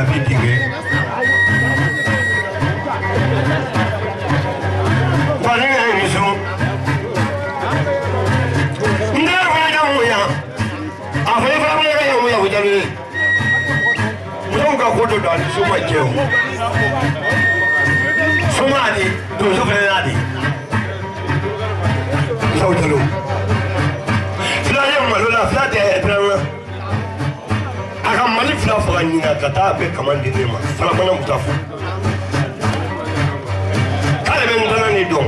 a pitingue. Palinga nisu. Ndero ya muya. Afefa muya ya muya ujali. Munga kodo dali suma jeu. Suma ni to so fere ni. Sautalo. Flaye malola flate etrana. Aka mali fla fala ni na kata be kamande ne ma. Fala bana mutafu. Kale ben dana ni don.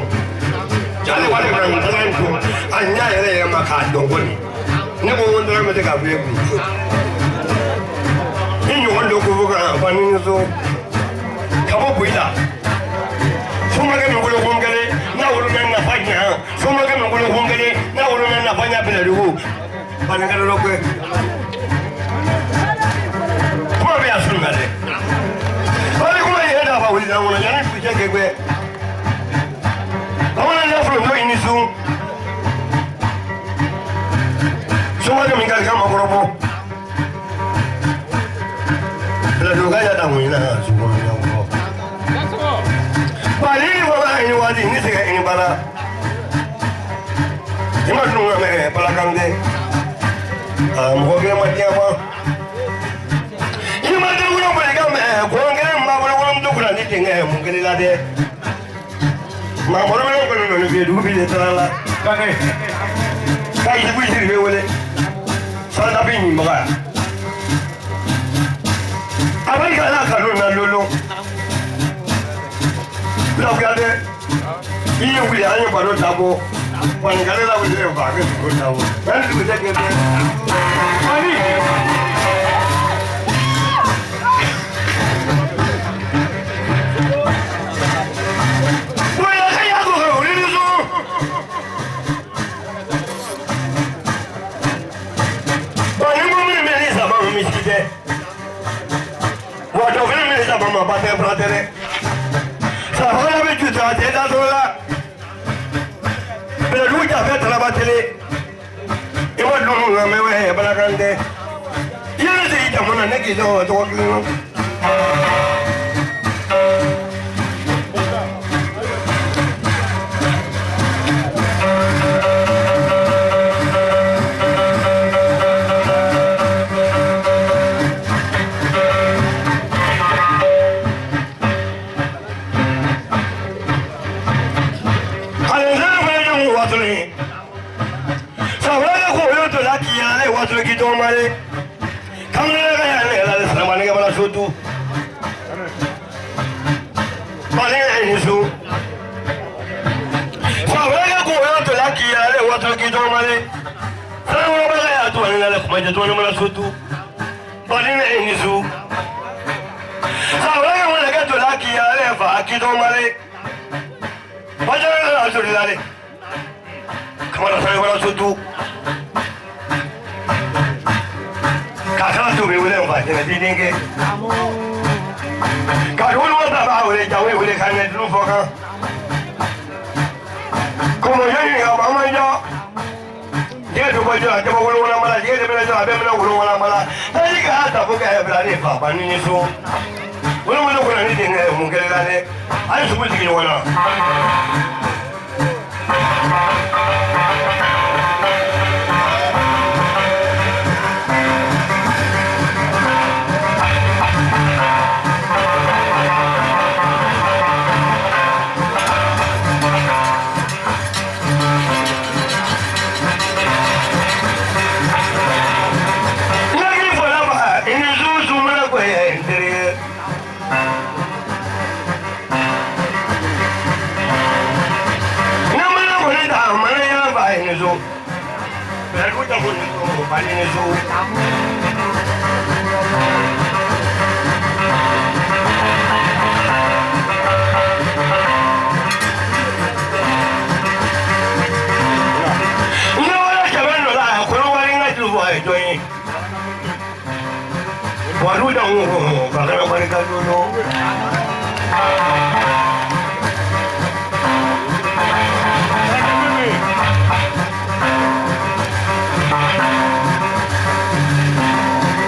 Jale wale ben dana ni don. Anya yele ma ka don goni. Ne bo wondra me de ka be ku. Ni wando ko ga fani so. Kabo buida. Suma ga ngolo ngongale na wulu na fanya. Suma ga ngolo ngongale na wulu na fanya bila ruhu. Bana ga lokwe. Kuma be asungale. Bali kuma yenda ba wuli na wona yana fije gegwe. Awona na fro no inisu. Suma ga mingal kama gorobo. La duga ya da wuli na suma ya gorobo. Bali wala ini wadi ni sega ini bala. Ima tunga me bala kande. Mhoge matia ba. Ima tunga bali kame ko ngere ma bala wala mdukura ni tinga mungere la de. Ma bala me ko no ni du bi de tala. Kane. Kai bu jiri be wole. Sala bi ni maga. Abai kala kanu na lolo. Regardez, il y a un ballon d'abo. On regarde là où il est vague, c'est d'abo. Même si vous êtes bien. Allez. Voilà, il y a quoi, on est les autres. Bon, il m'a mis les abats, mais c'était. Voilà, on va mettre les abats, ma bataille, brater. Ahora me chuta te da sola. Pero lucha feta la batele. E wa no me we bala grande. Yele de ita mona neki do to ko. Mare, kamera ga la samane ga bala sotu. Mare ni su. Sabega ko yo to la ki ale wato ki do mare. Sawo ba ya to ni la kuma je to ni mala sotu. Mare ni su. Sabega mo ga to la ki ale fa ki do mare. Bajara la to ni la. Kamera sa bala sotu. Kakak tu boleh buat jadi ni ke? Kalau lu tak tahu boleh jauh boleh kan dulu fokus. Como yo ni apa mana dia tu baca dia bawa orang malah dia bela jual apa mana orang malah. Tapi kalau tak bukan berani apa ni so. Orang orang ni tinggal mungkin ada. Ada semua tinggal orang. Waduh dah bakal mereka dulu.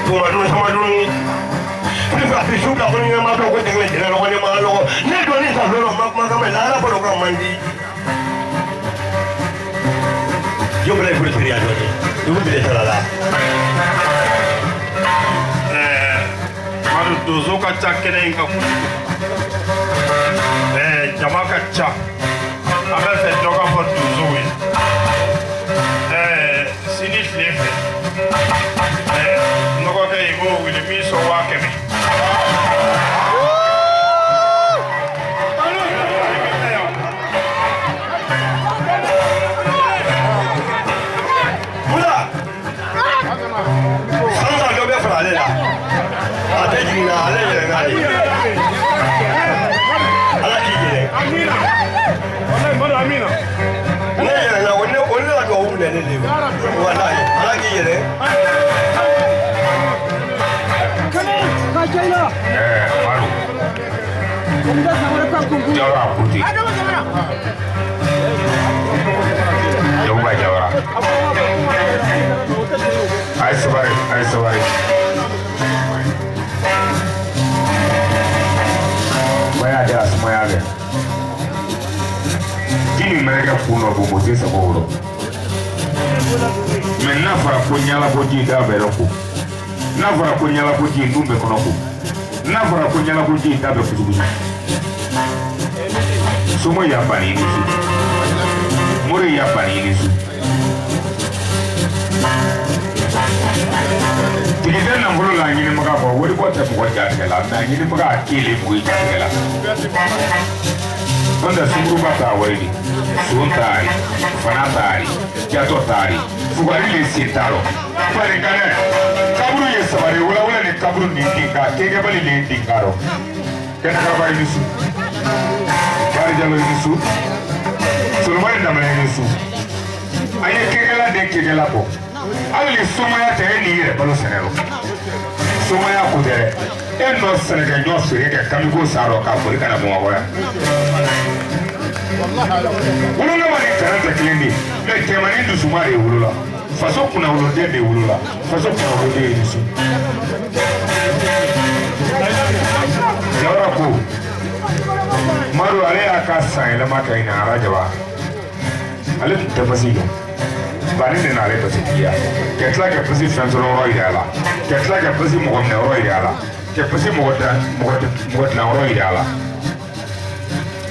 Waduh sama dulu. bisu da ko ni ma do ko de le jere ko ni ma lo ne do ni sa lo ma ka me la la ko ko mandi yo me fui a yo ni yo me sala la maru dozo ka cha kene ka jama ka cha abe fe doga fo dozo we sini flefe noko ke ibo wili mi so wa keme mula sansa do be fra le la ate jina ale ye ngari ala ki je amina wallahi madu amina ne ye na wonne la do wu le le wallahi ala ki je maru jawara kuti jawba jawara ay sabari maya da maya ga kini mereka kuno bu mose saboro men na fara ko nyala ko ji da be roko na fara ko nyala ko ji ndumbe kono ko na fara ko nyala ko ji da be kuzubu sumo ya bani ni su muri ya bani ni su tigidan nan bulu la nyini maga ko wori ko ta ko ja ta la na nyini maga kile bu ja ta la wanda sumuru bata wori sun tari fana tari jato tari fugari le sitaro pare kana kaburu ye sabare wala ne kaburu ni dinga kege bali le dingaro kana ka ba ni su bari jalo ni su sulmai da mala ni su aye kege la ko ali somaya te ni re balo senero somaya ko dere en no senega nyo sire ke kamigo saro ka bori kana mo wala wulu na mani karanta klendi le temani du sumare wulula faso kuna wulu de wulula faso kuna wulu de nisu jawra ko maru ale akasa ila maka ina arajaba ale tafasiyo bani ne nare basikia ketla ke pasi fansoro ro idala ketla ke pasi mo ne ro idala ke pasi mo na ro idala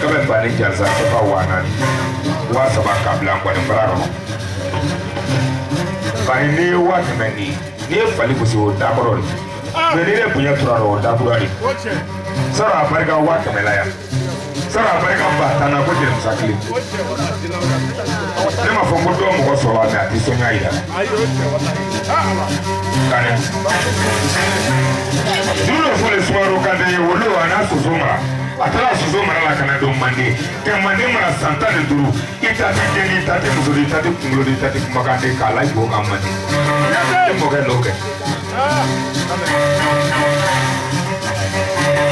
kabe bani jalsa ko fa wana wa saba kabla ko ne bararo bani ne wa kemeni ne fali ko so daboro ne ne bunya turaro daburo ni sara barka wa kemela ya sara barka ba tana ko je musakili ne ma fo ko do mo ko so wa na ti so nya ida kane dulo fo le suwaro kande ye wolo ana so so mara atala so so mara la kana do mande ke mande mara santa de duru ita ti deni ita ti muso ita ti kungulo ita ti makande kala ibo amane mo ke loke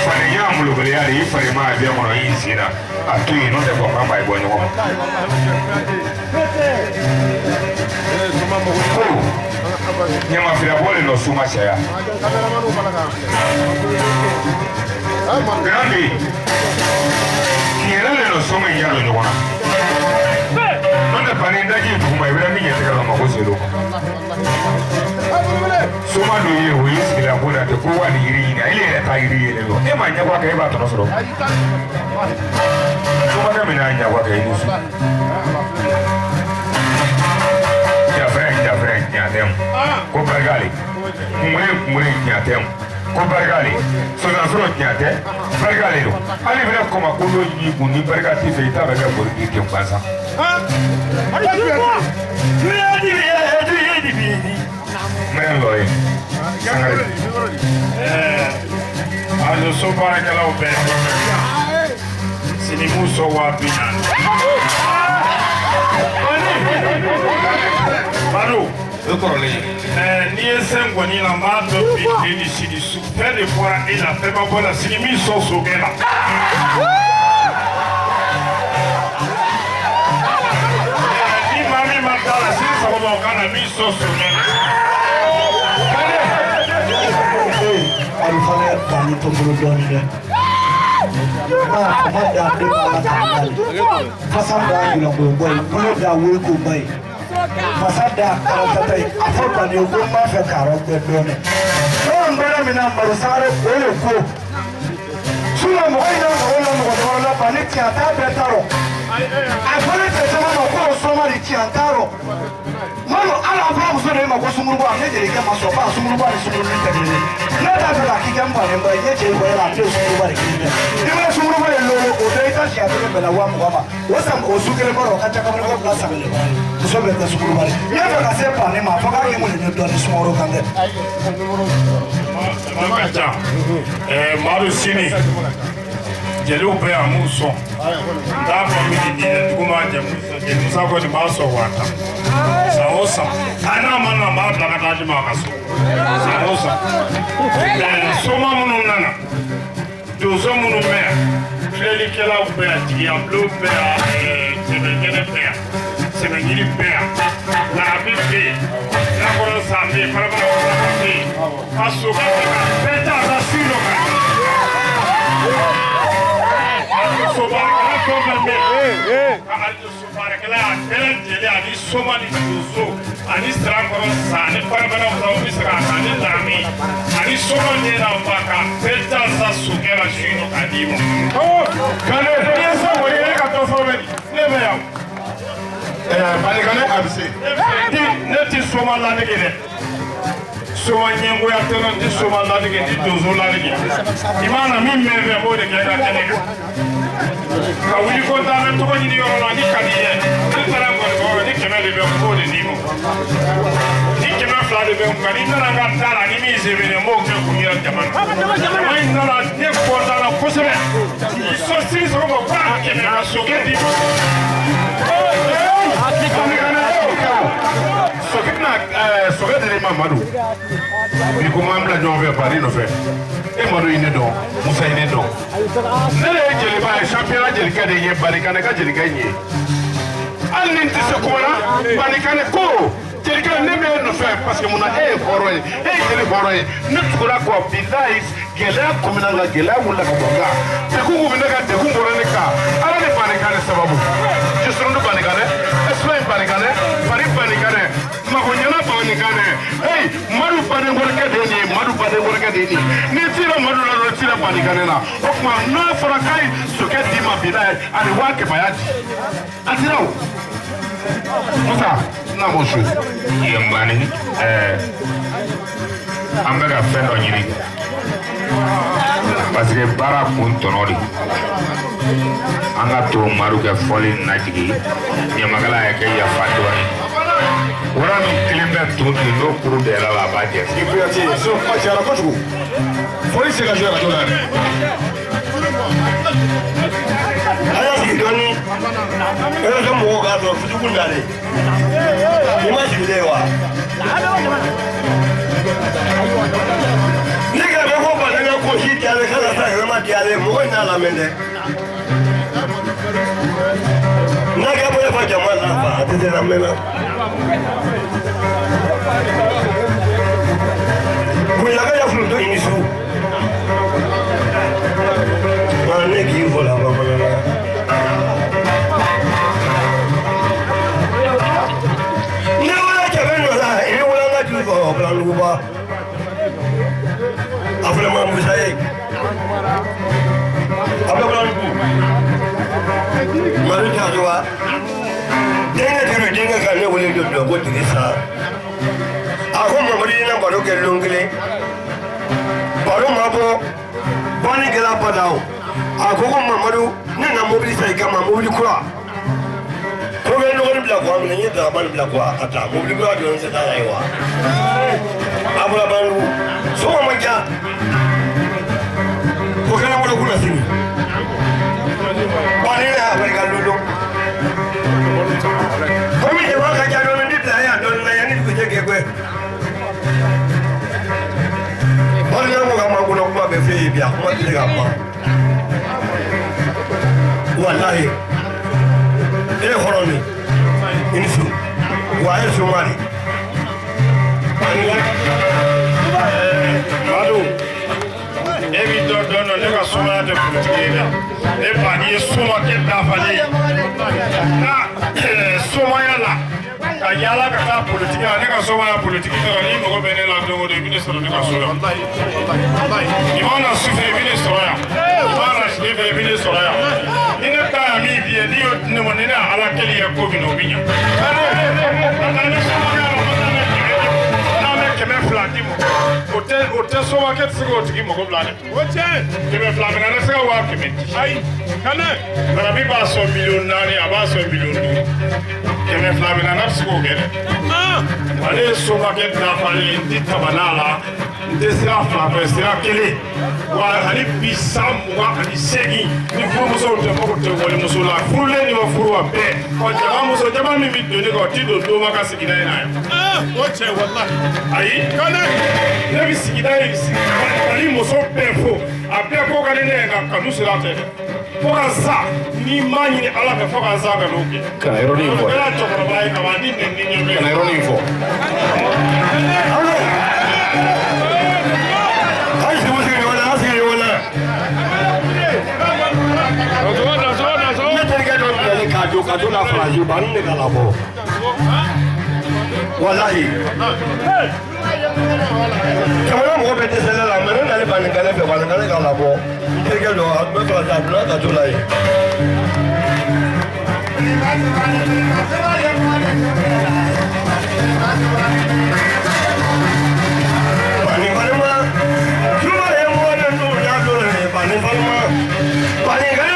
fane ya mulo bele ya ri fane ma bi mo yi sina atu yi no de ko ma bai bo ni wo nyama fira bole no suma chaya grande kielele no suma yalo ni wana nanda pani ndaji kuma ibira mi yete kala makoselo suma do ye wo yisikila bola te ko wani yiri ni ile ta yiri ile lo e ma nya kwa ka ba to no soro suma ka mi na nya kwa ka ni su nyatem ko bargali mure nyatem ko bargali so na soro nyate bargali do ali bela ko ma ko do yi ku ni bargati fe ta ba ga ko ri ke kwasa men loy azo so para que la obe sini muso wa binan Manu, ni esen goni la ma do bi ni sidi su fait de fois et la fait pas bonne sini mi so so gela. Ni mami matala sini sa ba kana mi so so gela. pani to buru doni de ma da de ma ta fasan da ila ko boy bulu da wuri ko boy fasan da karata tai afa ne ko ma fa karo ko doni on bere mina maru sare ko suna mo ina mo la pani ti ata betaro afole te sama ko so ma ri ti antaro mano ala fa muso ne ma ko sumuru ba ne jere ke ma so ba sumuru ba ni sumuru ni tade ne na da da ki kan ba ne ba ye je ko la te sumuru ba ki ne ni ma sumuru ba lo o de ta shi ate be la wa mo ba wasa o su kere ba ro ka ta ka mo ko sa be le ba so be ta sumuru ba ya fa ka se pa ne ma fa ka ke mo ne do ni sumuru kan de ma ta maru sini jeliw bɛ yan m'u sɔn n t'a fɔ min di dɛ dugu ma jɛ jeli musa kɔni b'a sɔn waa tan san o san a n'a ma na n b'a bila ka taa di ma a ka so san o san soma minnu nana donso minnu bɛ yan filɛlikɛlaw bɛ yan jigiyabilenw bɛ yan sɛbɛnkɛnɛ bɛ yan sɛbɛnkiri bɛ yan larabi bɛ yen nakɔrɔ san bɛ yen farabara saraka bɛ yen a sokɛ bɛ kan bɛɛ t'a ka su dɔ kan. Sobarakala fɛn fɛn bɛ yen ka hali sobarakala a bɛɛ lajɛlen ani soma ni donso ani sirakɔrɔ sa ani farabaraw la o bɛ se k'a ta ani lami ani soma ɲɛnaba ka bɛɛ ta sa sokɛ la su in k'a d'i ma. Kale n'i ye sa wari e ka dɔ fɔ bɛ ne bɛ yan. Balikane a bɛ se. Ne ti soma ladege dɛ. Soma ɲɛngoya tɛ n ti soma ladege n ti donso ladege. I mana min mɛn fɛ n b'o de kɛ ka kɛnɛ kan. Ka wuli ko taa bɛ tɔgɔ ɲini yɔrɔ la ni ka di ye ne taara nkɔnikɔrɔ ni 100 de bɛ n b'o de d'i ma ni 200 de bɛ n kan ni nana n ka da la ni min se bɛ ne n b'o kɛ k'u yɛrɛ jama na jama in nana ne kɔntan na kosɛbɛ so sini sɔgɔma ko a 100 ka sokɛ d'i ma. Sokɛ de ma Madu bi ko m'an bila ɲɔgɔn fɛ Paris nɔfɛ e Madu ye ne dɔn Musa ye ne dɔn ne de ye jeliba ye championnat jelikɛ de ye Balikane ka jelikɛ in ye hali ni n tɛ se kuma na Balikane ko jelikɛ ne bɛ e nɔfɛ parce que mun na e ye hɔrɔn ye e ye jeli hɔrɔn ye ne tugura kɔ bilayi gɛlɛya kunbɛnna n kan gɛlɛya wulila ka bɔ n kan degun kun bɛ ne kan degun bɔra ne kan ala ni Balikane sababu Jisurundo Balikane Esmaïl Balikane Fari Balikane Makoɲana Balikane hey Madu Banikɔrɔkɛ de ye nin ye Madu Banikɔrɔkɛ de ye nin ye n'i tira Madu la dɔrɔn tira Balikane la o tuma n'a fɔra k'a ye sokɛ d'i ma bilayi ani 100 y'a di a dira o Musa n'a m'o su. Yen bani an bɛ ka fɛn dɔ ɲini parce que baara kun tɔnɔ de an ka to Madu kɛ fɔli najigi ɲamakala yɛ kɛ yafa dɔɔni wara min kelen bɛ tun ten n'o kuru dɛra la a b'a jɛ. i kuyate so kuma cayara kojugu fɔli se ka jouer radio la dɛ. a y'a sigi dɔɔni e bɛ kɛ mɔgɔw k'a sɔrɔ futuku nalen i ma sigilen wa. ne kɛra bɛ fɔ Balikane ko si diyalen k'a ka taa yɛrɛma diyalen mɔgɔ in n'a lamɛn dɛ. n'a kɛ bɔ e fa jama la fa a tɛ se lamɛn na. Kunyaka ya fulu to ɲini su. ne k'i fɔ la bamanana. ne wala kɛmɛ nɔ la i bɛ wala n ka juru fɔ Balanuguba. a filɛ ma Musa ye. a bɛ Balanugu. Madu Jaajowa. denkɛ juru denkɛ ka ne wele dɔ bila ko Dirisa. a ko Mamadu ye na baro kɛ lon kelen. baro ma bɔ bannikɛla badaw. a ko Mamadu ne na mobili san i kama mobili kura. ko bɛ nɔgɔni bila kuwa minɛ n ye darabani bila kuwa a ta mobili kura dɔrɔn tɛ taa n'a ye wa. a bɔra Balanugu sɔgɔma ma ja. ko kɛnɛ wɛrɛ kunna sini. bani ne y'a barika lolo. komi jama ka ca dɔɔni ni bila yan dɔɔni na yan ni dugu jɛ kɛ koyi. bani ko ka man kunna kuma bɛ f'e ye bi a kuma tɛ se ka ban. Wallahi, e hɔrɔn de i ni su wa a ye soma de. Madu e b'i dɔn dɔn ne ka sumaya tɛ politiki ye dɛ e ba n'i ye soma kɛ dafalen nka somaya la ka yaala ka taa politiki la ne ka somaya politiki kɛ n'i mago bɛ ne la don o don i bɛ ne sɔrɔ ne ka so yan i mana su fɛ i bɛ ne sɔrɔ yan i mana tile fɛ i bɛ ne sɔrɔ yan ni ne ta yan min f'i ye n'i y'o di ne ma ni ne ala kɛli ye ko min na o bɛ ɲa ka ne somaya la kɛmɛ fila di ma o tɛ somakɛ tɛ se k'o tigi mago bila dɛ o tiɲɛ kɛmɛ fila minɛ ne se ka waa kɛmɛ di ayi kanɛ barabi b'a sɔn miliyɔn naani a b'a sɔn miliyɔn duuru kɛmɛ fila minɛ ne bɛ se k'o kɛ dɛ ale ye somakɛ dafalen n ti tabana la n tɛ sira fila fɛ sira kelen wa hali bi san 28 ni furumusow tɛ fɔ k'u tɛ walimuso la furulen ni ma furu wa bɛɛ ɔ jama muso jama min bɛ doni kan o ti don doma ka sigida in na yan o cɛ walahi ayi kanɛ ne bɛ sigida in mali muso bɛɛ fo a bɛɛ ko ka di ne ye nka kanu sira tɛ dɛ fo ka sa n'i m'a ɲini ala fɛ fo ka sa ka n'o kɛ kana yɔrɔnin fɔ o kɛra cɛkɔrɔba ye kaban ni nɛni ɲɛ bɛ kana yɔrɔnin fɔ ka to la faraji ba ne ka labɔ walahi jamana mɔgɔ bɛ dɛsɛlen la mɛ ne nana ba nin kɛlɛ fɛ ba nin kɛlɛ ka labɔ n terikɛ dɔ a tun bɛ fɛ ka taa bila ka to la yen bani balima tuba ye mɔgɔ de n'u y'a dɔn ye bani balima bani